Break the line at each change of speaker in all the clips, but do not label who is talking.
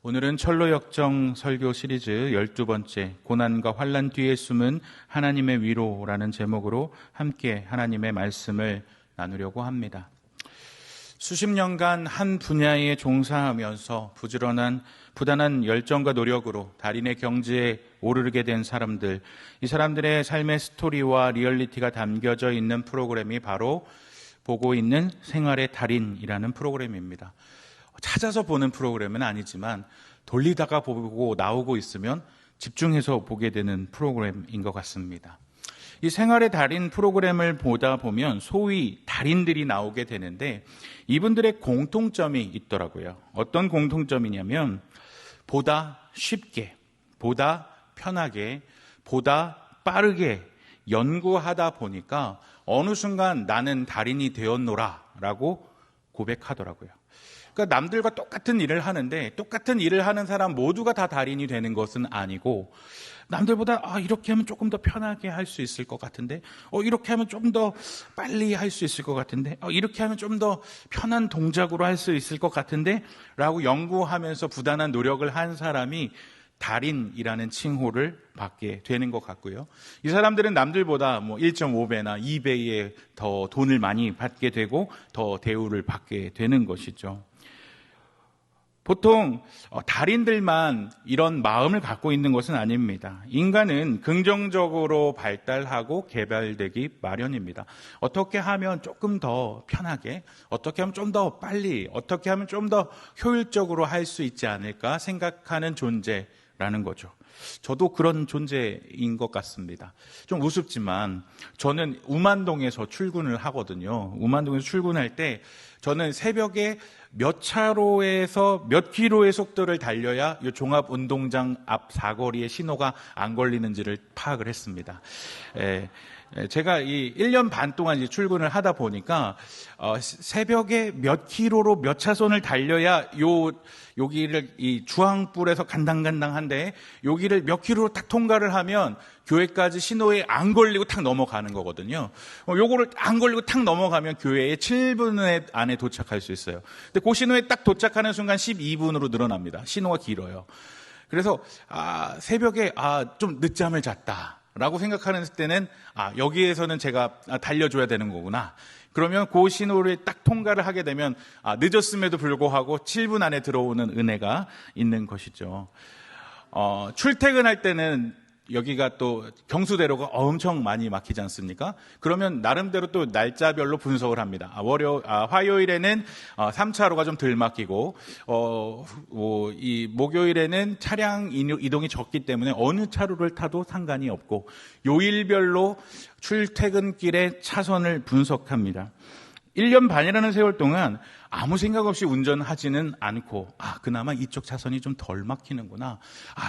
오늘은 철로역정 설교 시리즈 12번째 고난과 환난 뒤에 숨은 하나님의 위로라는 제목으로 함께 하나님의 말씀을 나누려고 합니다. 수십 년간 한 분야에 종사하면서 부단한 열정과 노력으로 달인의 경지에 오르게 된 사람들, 이 사람들의 삶의 스토리와 리얼리티가 담겨져 있는 프로그램이 바로 보고 있는 생활의 달인이라는 프로그램입니다. 찾아서 보는 프로그램은 아니지만 돌리다가 보고 나오고 있으면 집중해서 보게 되는 프로그램인 것 같습니다. 이 생활의 달인 프로그램을 보다 보면 소위 달인들이 나오게 되는데 이분들의 공통점이 있더라고요. 어떤 공통점이냐면 보다 쉽게, 보다 편하게, 보다 빠르게 연구하다 보니까 어느 순간 나는 달인이 되었노라 라고 고백하더라고요. 그러니까 남들과 똑같은 일을 하는데 똑같은 일을 하는 사람 모두가 다 달인이 되는 것은 아니고 남들보다 이렇게 하면 조금 더 편하게 할 수 있을 것 같은데 이렇게 하면 좀 더 빨리 할 수 있을 것 같은데 이렇게 하면 좀 더 편한 동작으로 할 수 있을 것 같은데 라고 연구하면서 부단한 노력을 한 사람이 달인이라는 칭호를 받게 되는 것 같고요. 이 사람들은 남들보다 1.5배나 2배의 더 돈을 많이 받게 되고 더 대우를 받게 되는 것이죠. 보통 달인들만 이런 마음을 갖고 있는 것은 아닙니다. 인간은 긍정적으로 발달하고 개발되기 마련입니다. 어떻게 하면 조금 더 편하게, 어떻게 하면 좀 더 빨리, 어떻게 하면 좀 더 효율적으로 할 수 있지 않을까 생각하는 존재라는 거죠. 저도 그런 존재인 것 같습니다. 좀 우습지만 저는 우만동에서 출근을 하거든요. 우만동에서 출근할 때 저는 새벽에 몇 차로에서 몇 킬로의 속도를 달려야 이 종합운동장 앞 사거리에 신호가 안 걸리는지를 파악을 했습니다. 제가 이 1년 반 동안 이제 출근을 하다 보니까 새벽에 몇 킬로로 몇 차선을 달려야 여기를 이 주황불에서 간당간당한데 여기를 몇 킬로로 딱 통과를 하면 교회까지 신호에 안 걸리고 탁 넘어가는 거거든요. 요거를 안 걸리고 탁 넘어가면 교회에 7분 안에 도착할 수 있어요. 근데 그 신호에 딱 도착하는 순간 12분으로 늘어납니다. 신호가 길어요. 그래서 새벽에 좀 늦잠을 잤다 라고 생각하는 때는 여기에서는 제가 달려줘야 되는 거구나. 그러면 그 신호를 딱 통과를 하게 되면 늦었음에도 불구하고 7분 안에 들어오는 은혜가 있는 것이죠. 출퇴근할 때는 여기가 또 경수대로가 엄청 많이 막히지 않습니까? 그러면 나름대로 또 날짜별로 분석을 합니다. 화요일에는 3차로가 좀 덜 막히고, 이 목요일에는 차량 이동이 적기 때문에 어느 차로를 타도 상관이 없고, 요일별로 출퇴근길의 차선을 분석합니다. 1년 반이라는 세월 동안 아무 생각 없이 운전하지는 않고 그나마 이쪽 차선이 좀 덜 막히는구나.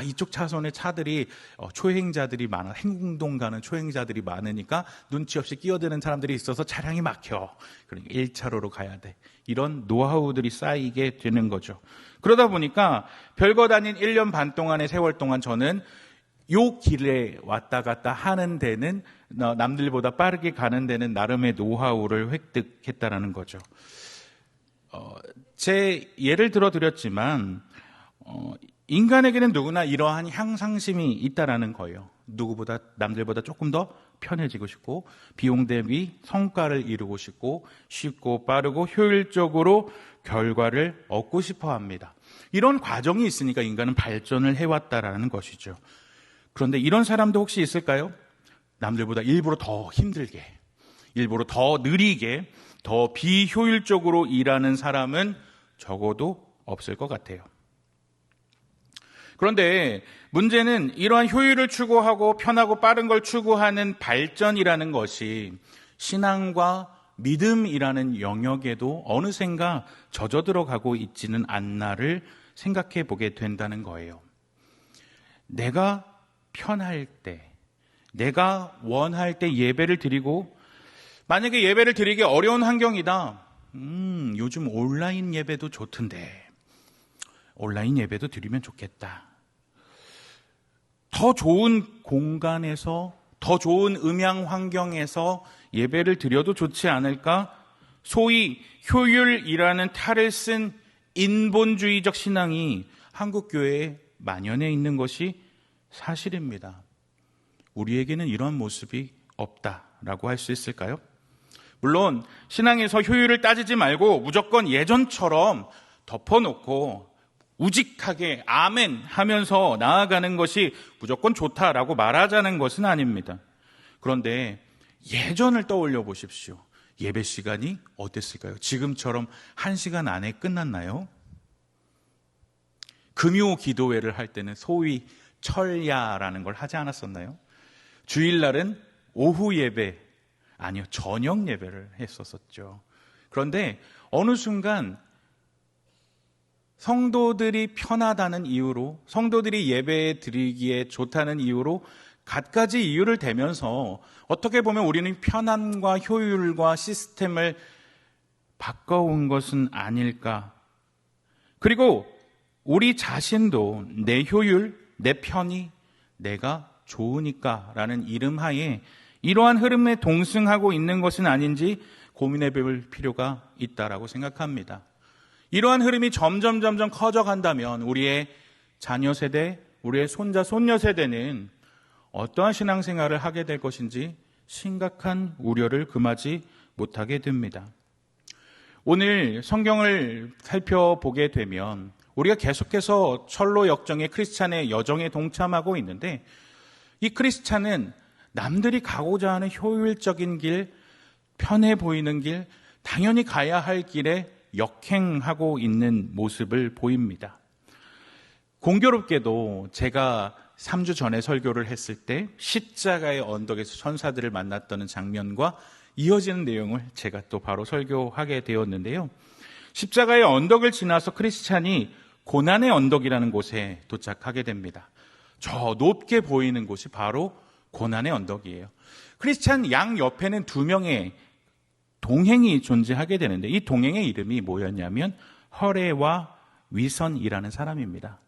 이쪽 차선에 차들이 초행자들이 많아. 행궁동 가는 초행자들이 많으니까 눈치 없이 끼어드는 사람들이 있어서 차량이 막혀. 그러니까 1차로로 가야 돼. 이런 노하우들이 쌓이게 되는 거죠. 그러다 보니까 별것 아닌 1년 반 동안의 세월 동안 저는 요 길에 왔다 갔다 하는 데는 남들보다 빠르게 가는 데는 나름의 노하우를 획득했다라는 거죠. 제 예를 들어 드렸지만 인간에게는 누구나 이러한 향상심이 있다라는 거예요. 누구보다 남들보다 조금 더 편해지고 싶고 비용 대비 성과를 이루고 싶고 쉽고 빠르고 효율적으로 결과를 얻고 싶어 합니다. 이런 과정이 있으니까 인간은 발전을 해왔다라는 것이죠. 그런데 이런 사람도 혹시 있을까요? 남들보다 일부러 더 힘들게, 일부러 더 느리게, 더 비효율적으로 일하는 사람은 적어도 없을 것 같아요. 그런데 문제는 이러한 효율을 추구하고 편하고 빠른 걸 추구하는 발전이라는 것이 신앙과 믿음이라는 영역에도 어느샌가 젖어들어가고 있지는 않나를 생각해 보게 된다는 거예요. 내가 편할 때, 내가 원할 때 예배를 드리고 만약에 예배를 드리기 어려운 환경이다. 요즘 온라인 예배도 좋던데 온라인 예배도 드리면 좋겠다. 더 좋은 공간에서 더 좋은 음향 환경에서 예배를 드려도 좋지 않을까? 소위 효율이라는 탈을 쓴 인본주의적 신앙이 한국교회에 만연해 있는 것이 사실입니다. 우리에게는 이런 모습이 없다라고 할 수 있을까요? 물론 신앙에서 효율을 따지지 말고 무조건 예전처럼 덮어놓고 우직하게 아멘 하면서 나아가는 것이 무조건 좋다라고 말하자는 것은 아닙니다. 그런데 예전을 떠올려 보십시오. 예배 시간이 어땠을까요? 지금처럼 1시간 안에 끝났나요? 금요 기도회를 할 때는 소위 철야라는 걸 하지 않았었나요? 주일날은 오후 예배, 아니요, 저녁 예배를 했었었죠. 그런데 어느 순간 성도들이 편하다는 이유로, 성도들이 예배 드리기에 좋다는 이유로 갖가지 이유를 대면서 어떻게 보면 우리는 편안과 효율과 시스템을 바꿔온 것은 아닐까. 그리고 우리 자신도 내 효율, 내 편의, 내가 좋으니까 라는 이름 하에 이러한 흐름에 동승하고 있는 것은 아닌지 고민해 볼 필요가 있다라고 생각합니다. 이러한 흐름이 점점 커져간다면 우리의 자녀 세대, 우리의 손자, 손녀 세대는 어떠한 신앙생활을 하게 될 것인지 심각한 우려를 금하지 못하게 됩니다. 오늘 성경을 살펴보게 되면 우리가 계속해서 철로 역정의 크리스찬의 여정에 동참하고 있는데, 이 크리스찬은 남들이 가고자 하는 효율적인 길, 편해 보이는 길, 당연히 가야 할 길에 역행하고 있는 모습을 보입니다. 공교롭게도 제가 3주 전에 설교를 했을 때 십자가의 언덕에서 천사들을 만났다는 장면과 이어지는 내용을 제가 또 바로 설교하게 되었는데요. 십자가의 언덕을 지나서 크리스찬이 고난의 언덕이라는 곳에 도착하게 됩니다. 저 높게 보이는 곳이 바로 고난의 언덕이에요. 크리스찬 양 옆에는 2명의 동행이 존재하게 되는데, 이 동행의 이름이 뭐였냐면 허레와 위선이라는 사람입니다.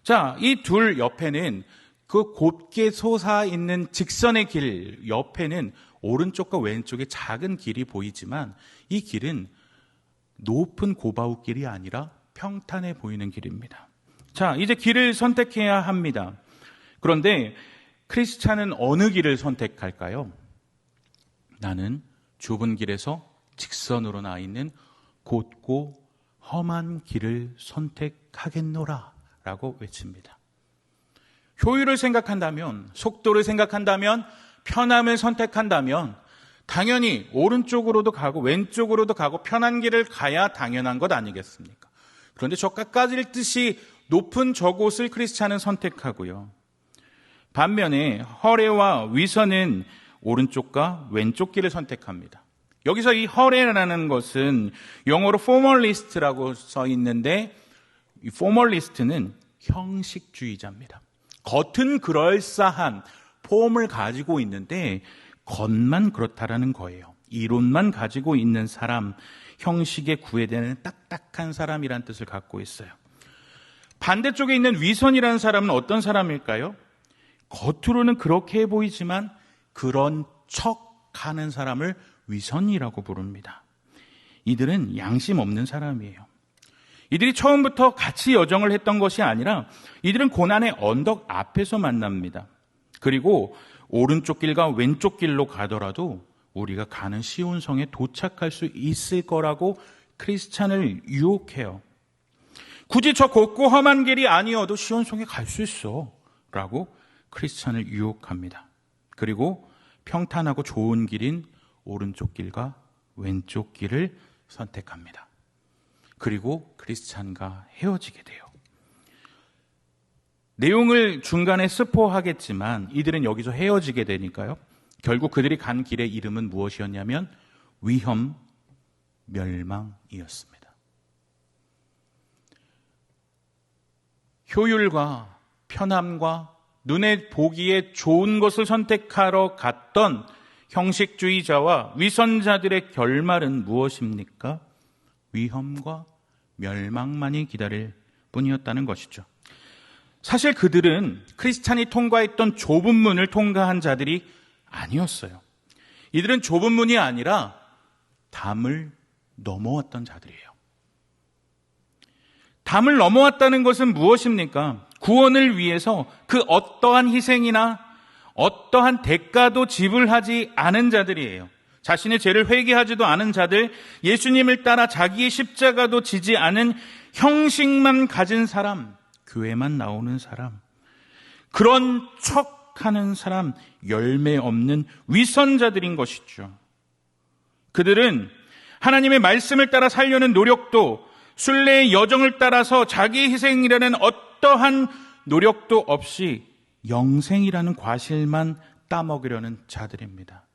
자, 이 둘 옆에는 그 곧게 솟아있는 직선의 길 옆에는 오른쪽과 왼쪽에 작은 길이 보이지만, 이 길은 높은 고바우길이 아니라 평탄해 보이는 길입니다. 자, 이제 길을 선택해야 합니다. 그런데 크리스찬은 어느 길을 선택할까요? 나는 좁은 길에서 직선으로 나 있는 곧고 험한 길을 선택하겠노라 라고 외칩니다. 효율을 생각한다면, 속도를 생각한다면, 편함을 선택한다면 당연히 오른쪽으로도 가고 왼쪽으로도 가고 편한 길을 가야 당연한 것 아니겠습니까? 그런데 저 깎아질 듯이 높은 저곳을 크리스찬은 선택하고요. 반면에 허레와 위선은 오른쪽과 왼쪽 길을 선택합니다. 여기서 이 허레라는 것은 영어로 포멀리스트라고 써 있는데, 이 포멀리스트는 형식주의자입니다. 겉은 그럴싸한 폼을 가지고 있는데 겉만 그렇다라는 거예요. 이론만 가지고 있는 사람, 형식에 구애되는 딱딱한 사람이란 뜻을 갖고 있어요. 반대쪽에 있는 위선이라는 사람은 어떤 사람일까요? 겉으로는 그렇게 보이지만 그런 척하는 사람을 위선이라고 부릅니다. 이들은 양심 없는 사람이에요. 이들이 처음부터 같이 여정을 했던 것이 아니라 이들은 고난의 언덕 앞에서 만납니다. 그리고 오른쪽 길과 왼쪽 길로 가더라도 우리가 가는 시온성에 도착할 수 있을 거라고 크리스찬을 유혹해요. 굳이 저 곱고 험한 길이 아니어도 시온성에 갈 수 있어 라고 크리스찬을 유혹합니다. 그리고 평탄하고 좋은 길인 오른쪽 길과 왼쪽 길을 선택합니다. 그리고 크리스찬과 헤어지게 돼요. 내용을 중간에 스포하겠지만 이들은 여기서 헤어지게 되니까요. 결국 그들이 간 길의 이름은 무엇이었냐면 위험, 멸망이었습니다. 효율과 편함과 눈에 보기에 좋은 것을 선택하러 갔던 형식주의자와 위선자들의 결말은 무엇입니까? 위험과 멸망만이 기다릴 뿐이었다는 것이죠. 사실 그들은 크리스찬이 통과했던 좁은 문을 통과한 자들이 아니었어요. 이들은 좁은 문이 아니라 담을 넘어왔던 자들이에요. 담을 넘어왔다는 것은 무엇입니까? 구원을 위해서 그 어떠한 희생이나 어떠한 대가도 지불하지 않은 자들이에요. 자신의 죄를 회개하지도 않은 자들, 예수님을 따라 자기의 십자가도 지지 않은 형식만 가진 사람, 교회만 나오는 사람, 그런 척하는 사람, 열매 없는 위선자들인 것이죠. 그들은 하나님의 말씀을 따라 살려는 노력도, 순례의 여정을 따라서 자기의 희생이라는 어떠한 노력도 없이 영생이라는 과실만 따먹으려는 자들입니다.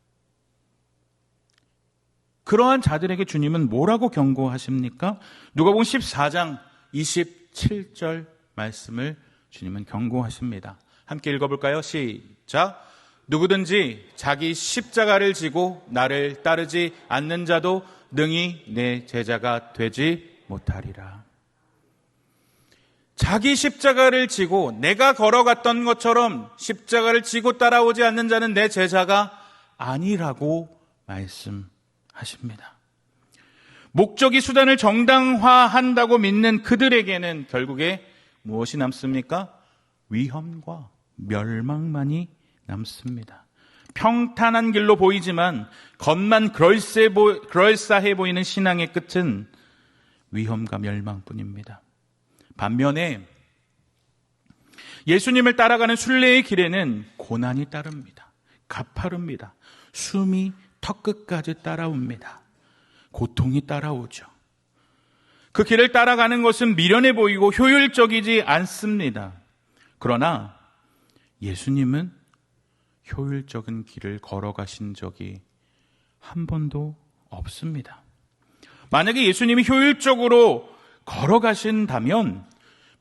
그러한 자들에게 주님은 뭐라고 경고하십니까? 누가복음 14장 27절 말씀을 주님은 경고하십니다. 함께 읽어볼까요? 시작. 누구든지 자기 십자가를 지고 나를 따르지 않는 자도 능히 내 제자가 되지 못하리라. 자기 십자가를 지고 내가 걸어갔던 것처럼 십자가를 지고 따라오지 않는 자는 내 제자가 아니라고 말씀하십니다. 목적이 수단을 정당화한다고 믿는 그들에게는 결국에 무엇이 남습니까? 위험과 멸망만이 남습니다. 평탄한 길로 보이지만 겉만 그럴싸해 보이는 신앙의 끝은 위험과 멸망뿐입니다. 반면에 예수님을 따라가는 순례의 길에는 고난이 따릅니다. 가파릅니다. 숨이 턱끝까지 따라옵니다. 고통이 따라오죠. 그 길을 따라가는 것은 미련해 보이고 효율적이지 않습니다. 그러나 예수님은 효율적인 길을 걸어가신 적이 한 번도 없습니다. 만약에 예수님이 효율적으로 걸어가신다면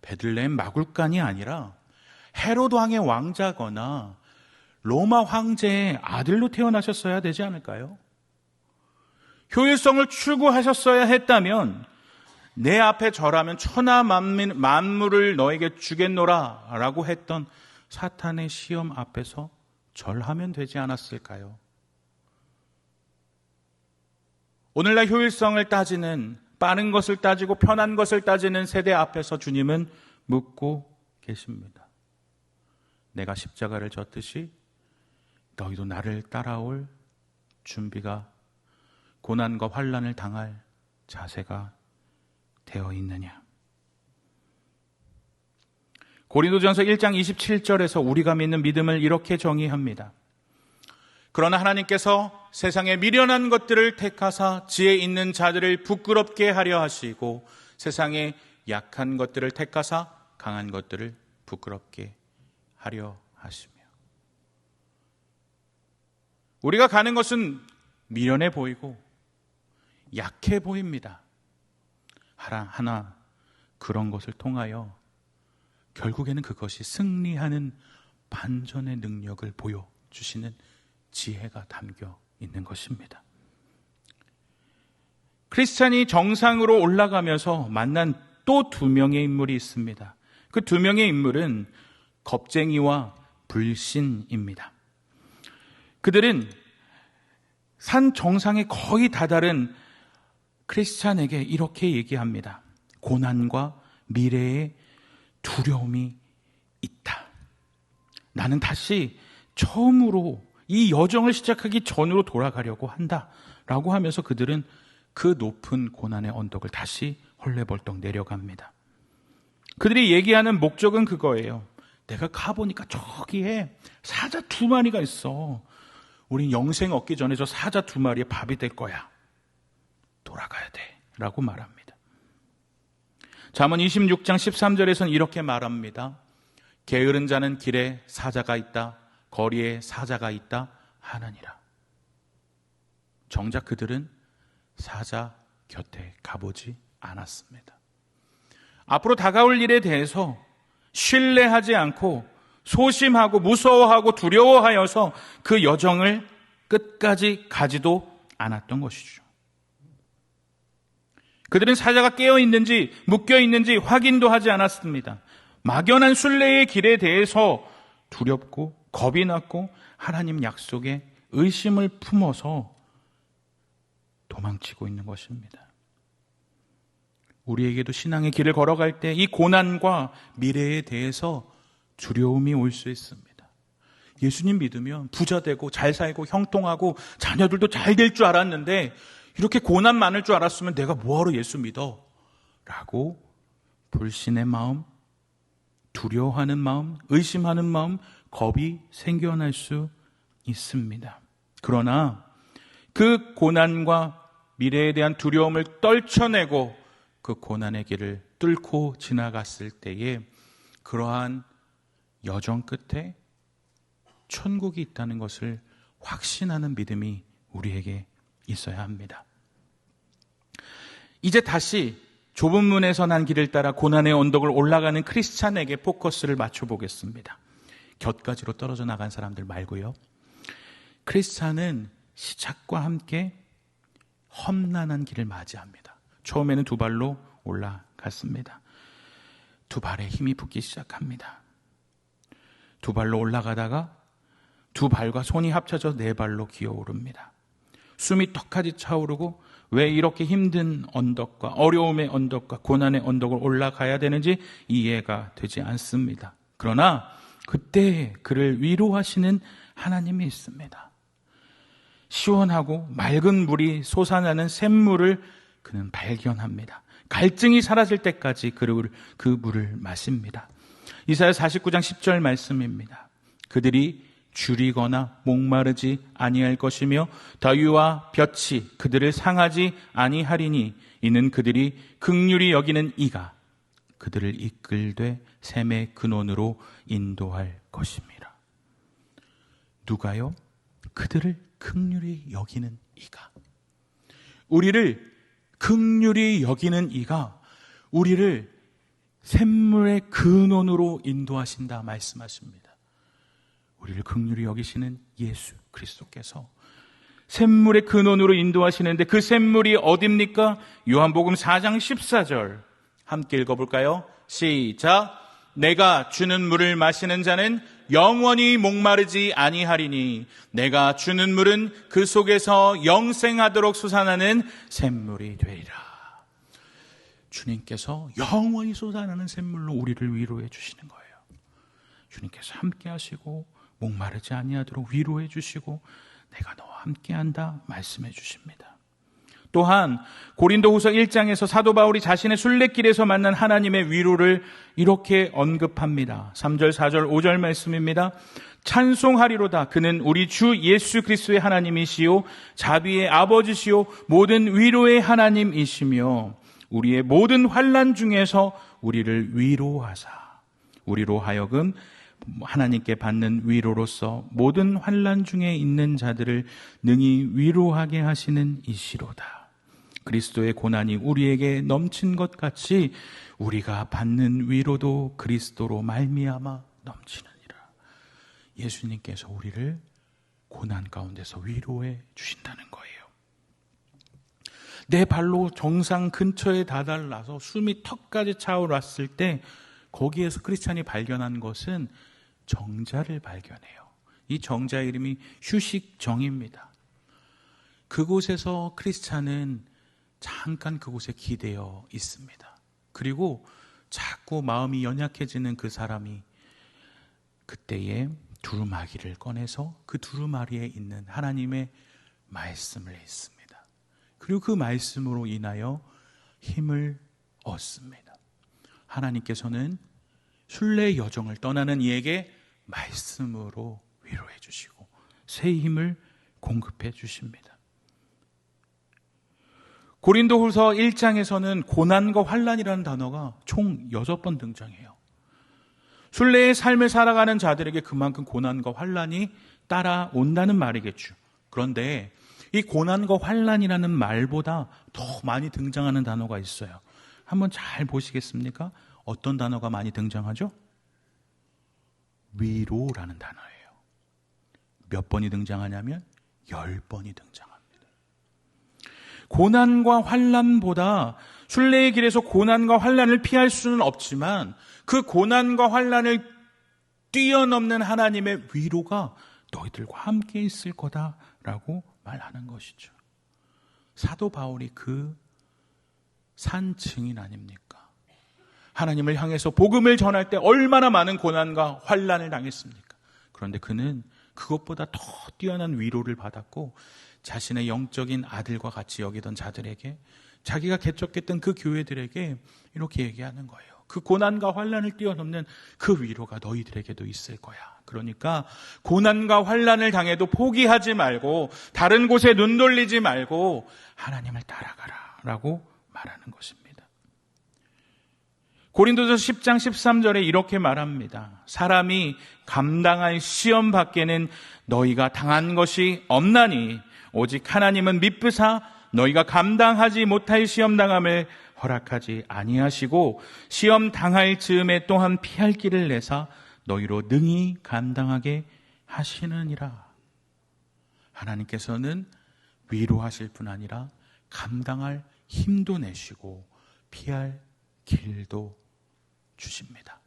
베들레헴 마굴간이 아니라 헤로드 왕의 왕자거나 로마 황제의 아들로 태어나셨어야 되지 않을까요? 효율성을 추구하셨어야 했다면 내 앞에 절하면 천하 만물을 너에게 주겠노라 라고 했던 사탄의 시험 앞에서 절하면 되지 않았을까요? 오늘날 효율성을 따지는, 빠른 것을 따지고 편한 것을 따지는 세대 앞에서 주님은 묻고 계십니다. 내가 십자가를 졌듯이 너희도 나를 따라올 준비가, 고난과 환난을 당할 자세가 되어 있느냐? 고린도전서 1장 27절에서 우리가 믿는 믿음을 이렇게 정의합니다. 그러나 하나님께서 세상의 미련한 것들을 택하사 지혜 있는 자들을 부끄럽게 하려 하시고 세상의 약한 것들을 택하사 강한 것들을 부끄럽게 하려 하시며, 우리가 가는 것은 미련해 보이고 약해 보입니다. 하나 그런 것을 통하여 결국에는 그것이 승리하는 반전의 능력을 보여주시는 지혜가 담겨 있는 것입니다. 크리스찬이 정상으로 올라가면서 만난 또 두 명의 인물이 있습니다. 그 두 명의 인물은 겁쟁이와 불신입니다. 그들은 산 정상에 거의 다다른 크리스찬에게 이렇게 얘기합니다. 고난과 미래의 두려움이 있다. 나는 다시 처음으로 이 여정을 시작하기 전으로 돌아가려고 한다 라고 하면서 그들은 그 높은 고난의 언덕을 다시 헐레벌떡 내려갑니다. 그들이 얘기하는 목적은 그거예요. 내가 가보니까 저기에 사자 2마리가 있어. 우린 영생 얻기 전에 저 사자 2마리의 밥이 될 거야. 돌아가야 돼 라고 말합니다. 잠언 26장 13절에서는 이렇게 말합니다. 게으른 자는 길에 사자가 있다, 거리에 사자가 있다 하느니라. 정작 그들은 사자 곁에 가보지 않았습니다. 앞으로 다가올 일에 대해서 신뢰하지 않고 소심하고 무서워하고 두려워하여서 그 여정을 끝까지 가지도 않았던 것이죠. 그들은 사자가 깨어있는지 묶여있는지 확인도 하지 않았습니다. 막연한 순례의 길에 대해서 두렵고 겁이 났고 하나님 약속에 의심을 품어서 도망치고 있는 것입니다. 우리에게도 신앙의 길을 걸어갈 때 이 고난과 미래에 대해서 두려움이 올 수 있습니다. 예수님 믿으면 부자 되고 잘 살고 형통하고 자녀들도 잘 될 줄 알았는데 이렇게 고난 많을 줄 알았으면 내가 뭐하러 예수 믿어? 라고 불신의 마음, 두려워하는 마음, 의심하는 마음, 겁이 생겨날 수 있습니다. 그러나 그 고난과 미래에 대한 두려움을 떨쳐내고 그 고난의 길을 뚫고 지나갔을 때에 그러한 여정 끝에 천국이 있다는 것을 확신하는 믿음이 우리에게 있어야 합니다. 이제 다시 좁은 문에서 난 길을 따라 고난의 언덕을 올라가는 크리스찬에게 포커스를 맞춰보겠습니다. 곁가지로 떨어져 나간 사람들 말고요. 크리스찬은 시작과 함께 험난한 길을 맞이합니다. 처음에는 두 발로 올라갔습니다. 두 발에 힘이 붙기 시작합니다. 두 발로 올라가다가 두 발과 손이 합쳐져 네 발로 기어오릅니다. 숨이 턱까지 차오르고 왜 이렇게 힘든 언덕과 어려움의 언덕과 고난의 언덕을 올라가야 되는지 이해가 되지 않습니다. 그러나 그때 그를 위로하시는 하나님이 있습니다. 시원하고 맑은 물이 솟아나는 샘물을 그는 발견합니다. 갈증이 사라질 때까지 그 물을 마십니다. 이사야 49장 10절 말씀입니다. 그들이 줄이거나 목마르지 아니할 것이며 더위와 볕이 그들을 상하지 아니하리니 이는 그들이 긍휼히 여기는 이가 그들을 이끌되 샘의 근원으로 인도할 것입니다. 누가요? 그들을 긍휼히 여기는 이가. 우리를 긍휼히 여기는 이가 우리를 샘물의 근원으로 인도하신다 말씀하십니다. 우리를 긍휼히 여기시는 예수 그리스도께서 샘물의 근원으로 인도하시는데 그 샘물이 어딥니까? 요한복음 4장 14절 함께 읽어볼까요? 시작. 내가 주는 물을 마시는 자는 영원히 목마르지 아니하리니 내가 주는 물은 그 속에서 영생하도록 솟아나는 샘물이 되리라. 주님께서 영원히 솟아나는 샘물로 우리를 위로해 주시는 거예요. 주님께서 함께 하시고 목마르지 아니하도록 위로해 주시고 내가 너와 함께한다 말씀해 주십니다. 또한 고린도후서 1장에서 사도 바울이 자신의 순례길에서 만난 하나님의 위로를 이렇게 언급합니다. 3절, 4절, 5절 말씀입니다. 찬송하리로다. 그는 우리 주 예수 그리스도의 하나님이시요 자비의 아버지시요 모든 위로의 하나님이시며 우리의 모든 환난 중에서 우리를 위로하사 우리로 하여금 하나님께 받는 위로로서 모든 환난 중에 있는 자들을 능히 위로하게 하시는 이시로다. 그리스도의 고난이 우리에게 넘친 것 같이 우리가 받는 위로도 그리스도로 말미암아 넘치느니라. 예수님께서 우리를 고난 가운데서 위로해 주신다는 거예요. 내 발로 정상 근처에 다다라서 숨이 턱까지 차오랐을 때 거기에서 크리스찬이 발견한 것은 정자를 발견해요. 이 정자 이름이 휴식정입니다. 그곳에서 크리스찬은 잠깐 그곳에 기대어 있습니다. 그리고 자꾸 마음이 연약해지는 그 사람이 그때에 두루마기를 꺼내서 그 두루마리에 있는 하나님의 말씀을 읽습니다. 그리고 그 말씀으로 인하여 힘을 얻습니다. 하나님께서는 순례의 여정을 떠나는 이에게 말씀으로 위로해 주시고 새 힘을 공급해 주십니다. 고린도후서 1장에서는 고난과 환난이라는 단어가 총 6번 등장해요. 순례의 삶을 살아가는 자들에게 그만큼 고난과 환난이 따라온다는 말이겠죠. 그런데 이 고난과 환난이라는 말보다 더 많이 등장하는 단어가 있어요. 한번 잘 보시겠습니까? 어떤 단어가 많이 등장하죠? 위로라는 단어예요. 몇 번이 등장하냐면 10번이 등장합니다. 고난과 환난보다 순례의 길에서 고난과 환난을 피할 수는 없지만 그 고난과 환난을 뛰어넘는 하나님의 위로가 너희들과 함께 있을 거다라고 말하는 것이죠. 사도 바울이 그 산 증인 아닙니까? 하나님을 향해서 복음을 전할 때 얼마나 많은 고난과 환난을 당했습니까? 그런데 그는 그것보다 더 뛰어난 위로를 받았고 자신의 영적인 아들과 같이 여기던 자들에게, 자기가 개척했던 그 교회들에게 이렇게 얘기하는 거예요. 그 고난과 환난을 뛰어넘는 그 위로가 너희들에게도 있을 거야. 그러니까 고난과 환난을 당해도 포기하지 말고 다른 곳에 눈 돌리지 말고 하나님을 따라가라 라고 말하는 것입니다. 고린도서 10장 13절에 이렇게 말합니다. 사람이 감당할 시험 밖에는 너희가 당한 것이 없나니 오직 하나님은 미쁘사 너희가 감당하지 못할 시험 당함을 허락하지 아니하시고 시험 당할 즈음에 또한 피할 길을 내사 너희로 능히 감당하게 하시느니라. 하나님께서는 위로하실 뿐 아니라 감당할 힘도 내시고 피할 길도 주십니다.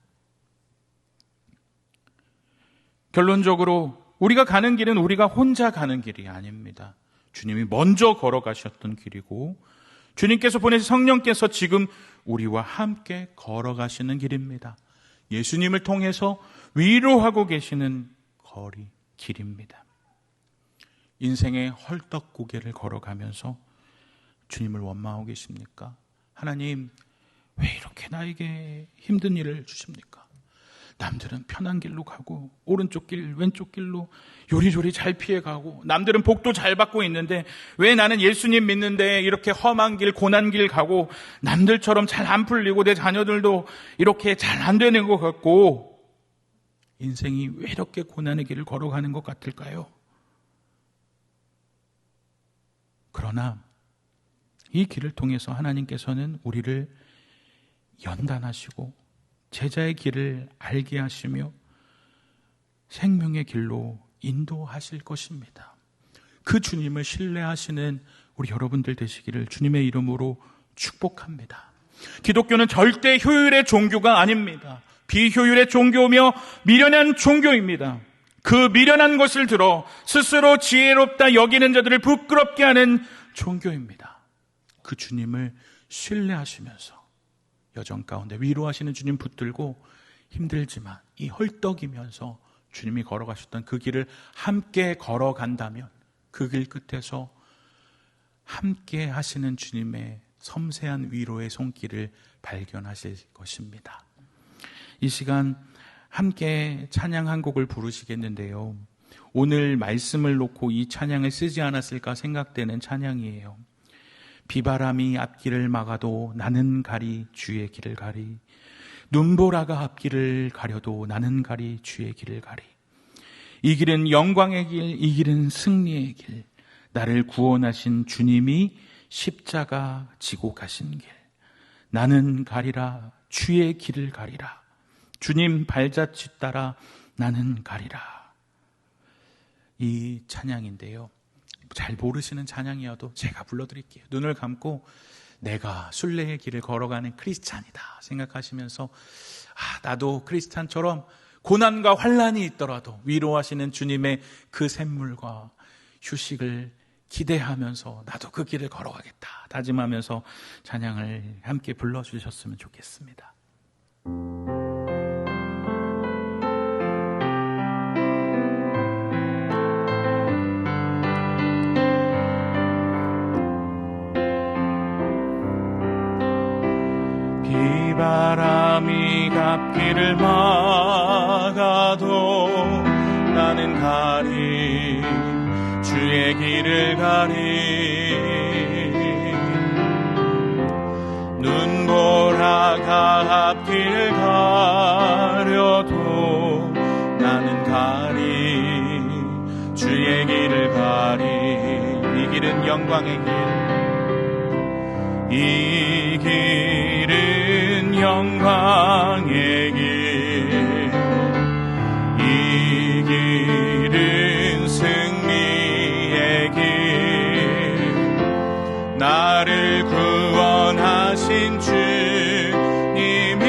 결론적으로 우리가 가는 길은 우리가 혼자 가는 길이 아닙니다. 주님이 먼저 걸어가셨던 길이고 주님께서 보내신 성령께서 지금 우리와 함께 걸어가시는 길입니다. 예수님을 통해서 위로하고 계시는 길입니다. 인생의 헐떡고개를 걸어가면서 주님을 원망하고 계십니까? 하나님, 왜 이렇게 나에게 힘든 일을 주십니까? 남들은 편한 길로 가고 오른쪽 길, 왼쪽 길로 요리조리 잘 피해가고 남들은 복도 잘 받고 있는데 왜 나는 예수님 믿는데 이렇게 험한 길, 고난 길 가고 남들처럼 잘 안 풀리고 내 자녀들도 이렇게 잘 안 되는 것 같고 인생이 왜 이렇게 고난의 길을 걸어가는 것 같을까요? 그러나 이 길을 통해서 하나님께서는 우리를 연단하시고 제자의 길을 알게 하시며 생명의 길로 인도하실 것입니다. 그 주님을 신뢰하시는 우리 여러분들 되시기를 주님의 이름으로 축복합니다. 기독교는 절대 효율의 종교가 아닙니다. 비효율의 종교며 미련한 종교입니다. 그 미련한 것을 들어 스스로 지혜롭다 여기는 자들을 부끄럽게 하는 종교입니다. 그 주님을 신뢰하시면서 여정 가운데 위로하시는 주님 붙들고 힘들지만 이 헐떡이면서 주님이 걸어가셨던 그 길을 함께 걸어간다면 그 길 끝에서 함께 하시는 주님의 섬세한 위로의 손길을 발견하실 것입니다. 이 시간 함께 찬양 한 곡을 부르시겠는데요. 오늘 말씀을 놓고 이 찬양을 쓰지 않았을까 생각되는 찬양이에요. 비바람이 앞길을 막아도 나는 가리 주의 길을 가리. 눈보라가 앞길을 가려도 나는 가리 주의 길을 가리. 이 길은 영광의 길, 이 길은 승리의 길. 나를 구원하신 주님이 십자가 지고 가신 길. 나는 가리라 주의 길을 가리라. 주님 발자취 따라 나는 가리라. 이 찬양인데요. 잘 모르시는 찬양이어도 제가 불러드릴게요. 눈을 감고 내가 순례의 길을 걸어가는 크리스찬이다 생각하시면서 나도 크리스찬처럼 고난과 환난이 있더라도 위로하시는 주님의 그 샘물과 휴식을 기대하면서 나도 그 길을 걸어가겠다 다짐하면서 찬양을 함께 불러주셨으면 좋겠습니다. 비바람이 앞길을 막아도 나는 가리 주의 길을 가리. 눈보라가 앞길을 가려도 나는 가리 주의 길을 가리. 이 길은 영광의 길, 이 길은 영광의 길, 이 길은 승리의 길. 나를 구원하신 주님이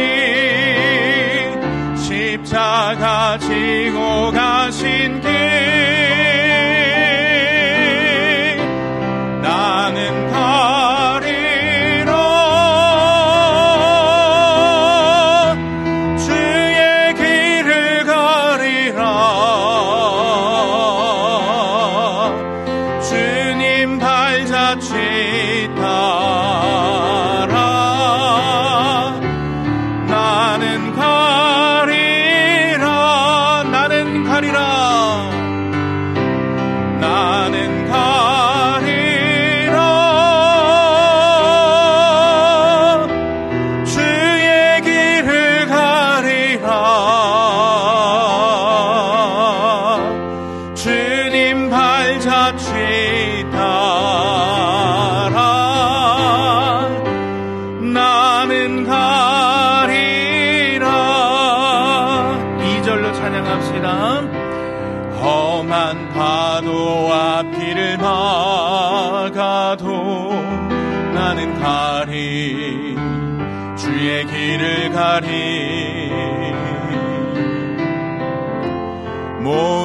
십자가 지고 가신 길. 나는 가리라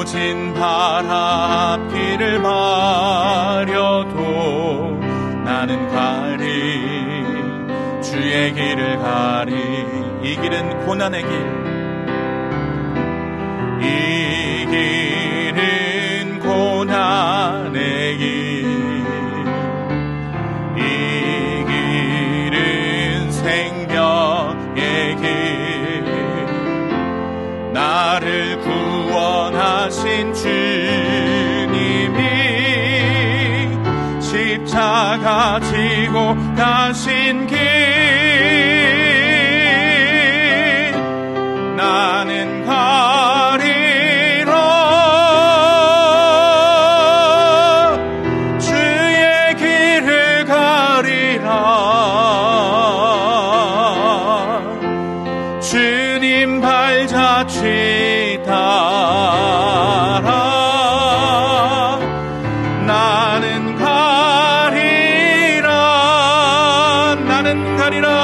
모진 발 앞길을 가려도 나는 가리, 주의 길을 가리. 이 길은 고난의 길, 이 길은 고난의 길, 이 길은 생명의 길. 나를 구원하신 주님이 십자가 지고 가신 길, 나는 가리라. 주의 길을 가리라. 주님 발자취 따라 나는 가리라. 나는 가리라.